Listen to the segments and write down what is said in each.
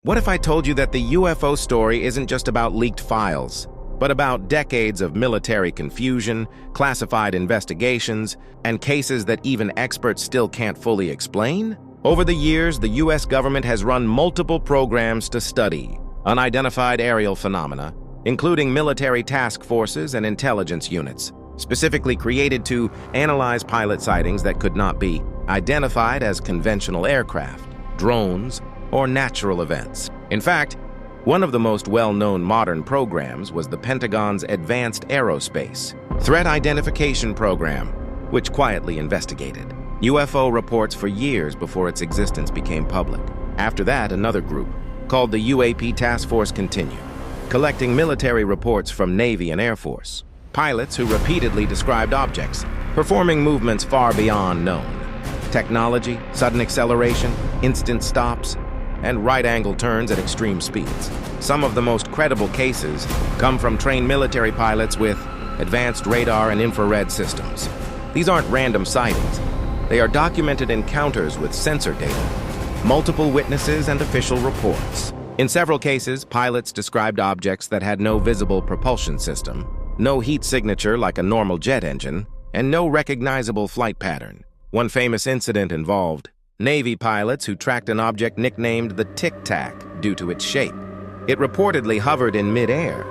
What if I told you that the UFO story isn't just about leaked files, but about decades of military confusion, classified investigations, and cases that even experts still can't fully explain? Over the years, the US government has run multiple programs to study unidentified aerial phenomena, including military task forces and intelligence units, specifically created to analyze pilot sightings that could not be identified as conventional aircraft, drones, or natural events. In fact, one of the most well-known modern programs was the Pentagon's Advanced Aerospace Threat Identification Program, which quietly investigated UFO reports for years before its existence became public. After that, another group, called the UAP Task Force, continued, collecting military reports from Navy and Air Force, pilots who repeatedly described objects, performing movements far beyond known. Technology, sudden acceleration, instant stops, and right-angle turns at extreme speeds. Some of the most credible cases come from trained military pilots with advanced radar and infrared systems. These aren't random sightings. They are documented encounters with sensor data, multiple witnesses, and official reports. In several cases, pilots described objects that had no visible propulsion system, no heat signature like a normal jet engine, and no recognizable flight pattern. One famous incident involved Navy pilots who tracked an object nicknamed the Tic Tac due to its shape. It reportedly hovered in mid-air,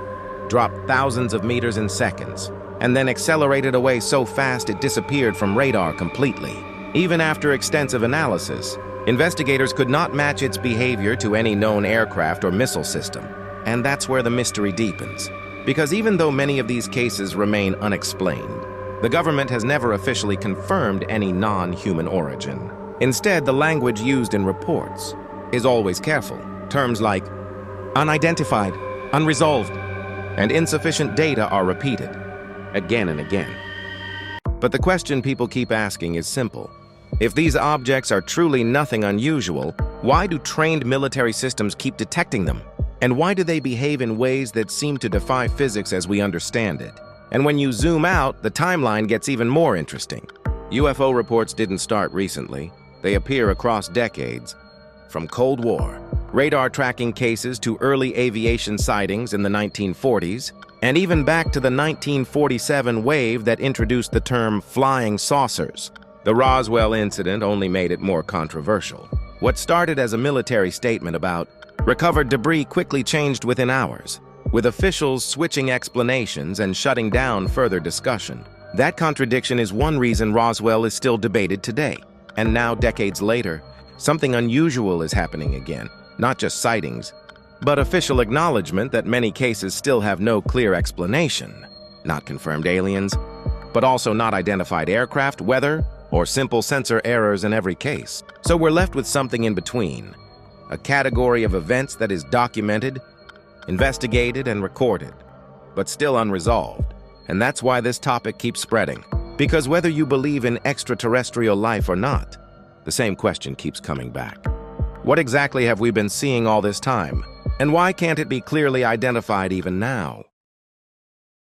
dropped thousands of meters in seconds, and then accelerated away so fast it disappeared from radar completely. Even after extensive analysis, investigators could not match its behavior to any known aircraft or missile system. And that's where the mystery deepens. Because even though many of these cases remain unexplained, the government has never officially confirmed any non-human origin. Instead, the language used in reports is always careful. Terms like unidentified, unresolved, and insufficient data are repeated again and again. But the question people keep asking is simple. If these objects are truly nothing unusual, why do trained military systems keep detecting them? And why do they behave in ways that seem to defy physics as we understand it? And when you zoom out, the timeline gets even more interesting. UFO reports didn't start recently. They appear across decades, from Cold War, radar tracking cases to early aviation sightings in the 1940s, and even back to the 1947 wave that introduced the term flying saucers. The Roswell incident only made it more controversial. What started as a military statement about recovered debris quickly changed within hours, with officials switching explanations and shutting down further discussion. That contradiction is one reason Roswell is still debated today. And now, decades later, something unusual is happening again. Not just sightings, but official acknowledgement that many cases still have no clear explanation. Not confirmed aliens, but also not identified aircraft, weather, or simple sensor errors in every case. So we're left with something in between. A category of events that is documented, investigated, and recorded, but still unresolved. And that's why this topic keeps spreading. Because whether you believe in extraterrestrial life or not, the same question keeps coming back. What exactly have we been seeing all this time? And why can't it be clearly identified even now?